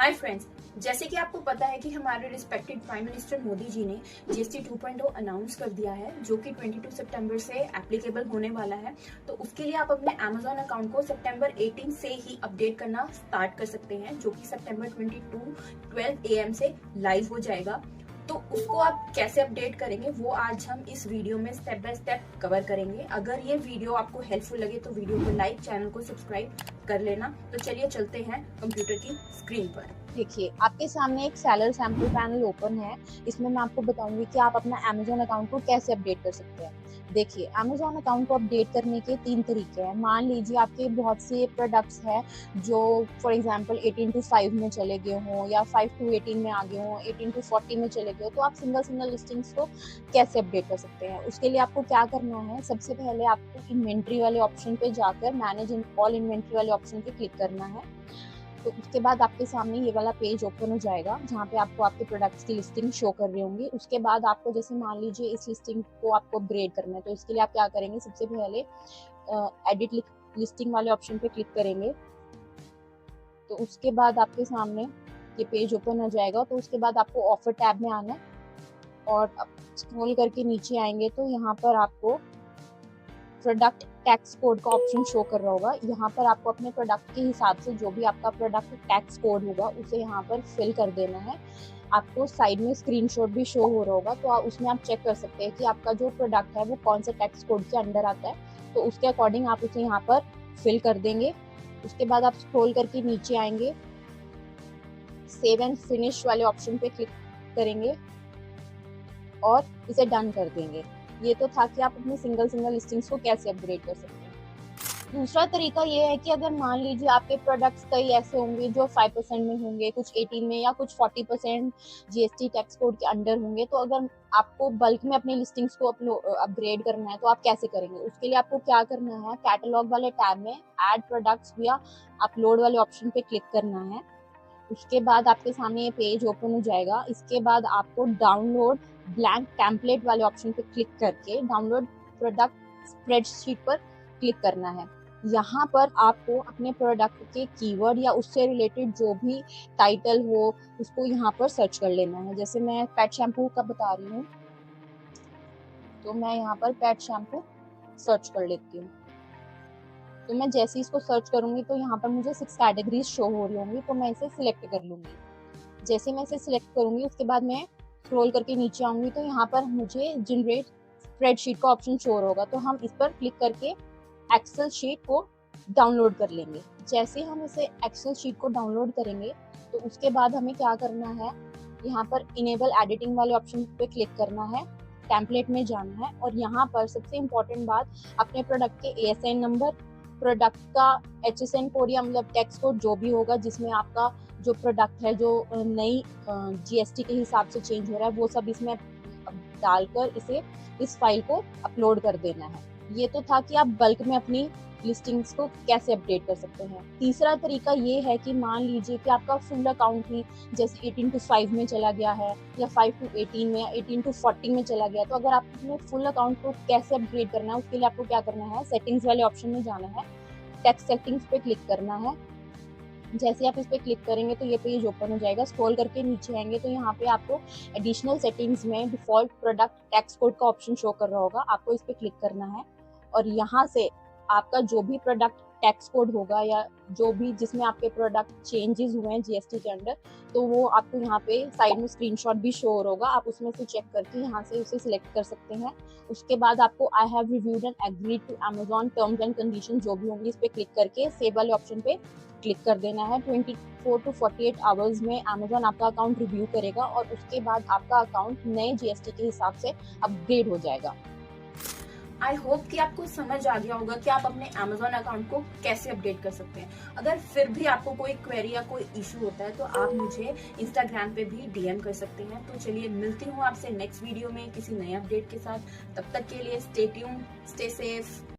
Hi friends, जैसे कि आपको पता है कि हमारे respected prime minister Modi ji ने जीएसटी 2.0 अनाउंस कर दिया है, जो कि 22 सितंबर से एप्लीकेबल होने वाला है। तो उसके लिए आप अपने अमेजोन अकाउंट को सितंबर 18 से ही अपडेट करना स्टार्ट कर सकते हैं, जो कि सितंबर 22 12 AM से लाइव हो जाएगा। तो उसको आप कैसे अपडेट करेंगे वो आज हम इस वीडियो में स्टेप बाय स्टेप कवर करेंगे। अगर ये वीडियो आपको हेल्पफुल लगे तो वीडियो को लाइक, चैनल को सब्सक्राइब कर लेना। तो चलिए चलते हैं कंप्यूटर की स्क्रीन पर। देखिए, आपके सामने एक सेलर सैंपल पैनल ओपन है। इसमें मैं आपको बताऊंगी कि आप अपना अमेजोन अकाउंट को कैसे अपडेट कर सकते हैं। देखिए, अमेजोन अकाउंट को अपडेट करने के 3 तरीके हैं। मान लीजिए आपके बहुत से प्रोडक्ट्स हैं जो फॉर एग्जांपल 18 to 5 में चले गए हों या 5 to 18 में आ गए हों, 18 to 40 में चले गए हो, तो आप सिंगल सिंगल लिस्टिंग्स को कैसे अपडेट कर सकते हैं। उसके लिए आपको क्या करना है, सबसे पहले आपको इन्वेंट्री वाले ऑप्शन पे जाकर मैनेज ऑल इन्वेंट्री वाले ऑप्शन पे क्लिक करना है। तो उसके बाद आपके सामने ये वाला पेज ओपन हो जाएगा जहाँ पे आपको आपके प्रोडक्ट्स की लिस्टिंग शो कर रही होंगी। उसके बाद आपको जैसे मान लीजिए इस लिस्टिंग को आपको अपग्रेड करना है, तो इसके लिए आप क्या करेंगे, सबसे पहले एडिट लिस्टिंग वाले ऑप्शन पे क्लिक करेंगे। तो उसके बाद आपके सामने ये पेज ओपन हो जाएगा। तो उसके बाद आपको ऑफर टैब में आना है और स्क्रॉल करके नीचे आएंगे तो यहाँ पर आपको प्रोडक्ट टैक्स कोड का ऑप्शन शो कर रहा होगा। यहाँ पर आपको अपने प्रोडक्ट के हिसाब से जो भी आपका प्रोडक्ट टैक्स कोड होगा उसे यहाँ पर फिल कर देना है। आपको साइड में स्क्रीनशॉट भी शो हो रहा होगा, तो उसमें आप चेक कर सकते हैं कि आपका जो प्रोडक्ट है वो कौन से टैक्स कोड के अंडर आता है। तो उसके अकॉर्डिंग आप उसे यहाँ पर फिल कर देंगे। उसके बाद आप स्क्रॉल करके नीचे आएंगे, सेव एंड फिनिश वाले ऑप्शन पे क्लिक करेंगे और इसे डन कर देंगे। ये तो था कि आप अपने सिंगल लिस्टिंग्स को कैसे अपग्रेड कर सकते हैं। दूसरा तरीका ये है कि अगर मान लीजिए आपके प्रोडक्ट्स कई ऐसे होंगे जो 5% में होंगे, कुछ 18 में या कुछ 40% जीएसटी टैक्स कोड के अंडर होंगे, तो अगर आपको बल्क में अपनी लिस्टिंग्स को अपग्रेड करना है तो आप कैसे करेंगे। उसके लिए आपको क्या करना है, कैटलॉग वाले टैब में ऐड प्रोडक्ट्स या अपलोड वाले ऑप्शन पे क्लिक करना है। उसके बाद आपके सामने ये पेज ओपन हो जाएगा। इसके बाद आपको डाउनलोड ब्लैंक टेम्पलेट वाले ऑप्शन पे क्लिक करके डाउनलोड प्रोडक्ट स्प्रेडशीट पर क्लिक करना है। यहाँ पर आपको अपने प्रोडक्ट के कीवर्ड या उससे रिलेटेड जो भी टाइटल हो उसको यहाँ पर सर्च कर लेना है। जैसे मैं पेट शैम्पू का बता रही हूँ, तो मैं यहाँ पर पेट शैम्पू सर्च कर लेती हूँ। तो मैं जैसे ही इसको सर्च करूंगी तो यहाँ पर मुझे 6 कैटेगरीज शो हो रही होंगी, तो मैं इसे सिलेक्ट कर लूंगी। जैसे मैं इसे सिलेक्ट करूंगी उसके बाद मैं स्क्रॉल करके नीचे आऊंगी तो यहाँ पर मुझे जनरेट स्प्रेडशीट का ऑप्शन शो होगा। तो हम इस पर क्लिक करके एक्सेल शीट को डाउनलोड कर लेंगे। जैसे हम इसे एक्सेल शीट को डाउनलोड करेंगे तो उसके बाद हमें क्या करना है, यहाँ पर इनेबल एडिटिंग वाले ऑप्शन पे क्लिक करना है, टेम्पलेट में जाना है और यहाँ पर सबसे इम्पोर्टेंट बात, अपने प्रोडक्ट के ASIN नंबर, प्रोडक्ट का HSN कोड या मतलब टैक्स कोड जो भी होगा जिसमें आपका जो प्रोडक्ट है जो नई GST के हिसाब से चेंज हो रहा है वो सब इसमें डालकर इस फाइल को अपलोड कर देना है। ये तो था कि आप बल्क में अपनी लिस्टिंग्स को कैसे अपडेट कर सकते हैं। तीसरा तरीका ये है कि मान लीजिए कि आपका फुल अकाउंट ही जैसे 18 to 5 में चला गया है या 5 to 18 में या 18 to 40 में चला गया, तो अगर आप अपने फुल अकाउंट को कैसे अपग्रेड करना है उसके लिए आपको क्या करना है, सेटिंग्स वाले ऑप्शन में जाना है, टैक्स सेटिंग्स पे क्लिक करना है। जैसे आप इस पे क्लिक करेंगे तो ये पेज ओपन हो जाएगा। स्क्रॉल करके नीचे आएंगे तो यहाँ पे आपको एडिशनल सेटिंग्स में डिफॉल्ट प्रोडक्ट टैक्स कोड का ऑप्शन शो कर रहा होगा, आपको इस पे क्लिक करना है और यहाँ से आपका जो भी प्रोडक्ट टैक्स कोड होगा या जो भी जिसमें आपके प्रोडक्ट चेंजेस हुए हैं जीएसटी के अंडर, तो वो आपको यहाँ पे साइड में स्क्रीनशॉट भी शो होगा। आप उसमें से चेक करके यहाँ से उसे सिलेक्ट कर सकते हैं। उसके बाद आपको I have reviewed and agreed to Amazon terms and condition जो भी होंगी इस पे क्लिक करके सेव वाले ऑप्शन पे क्लिक कर देना है। 24 to 48 आवर्स में अमेजॉन आपका अकाउंट रिव्यू करेगा और उसके बाद आपका अकाउंट नए जीएसटी के हिसाब से अपग्रेड हो जाएगा। आई होप कि आपको समझ आ गया होगा कि आप अपने अमेजोन अकाउंट को कैसे अपडेट कर सकते हैं। अगर फिर भी आपको कोई क्वेरी या कोई इशू होता है तो आप मुझे इंस्टाग्राम पे भी DM कर सकते हैं। तो चलिए मिलती हूँ आपसे नेक्स्ट वीडियो में किसी नए अपडेट के साथ। तब तक के लिए स्टे ट्यून्ड, स्टे सेफ।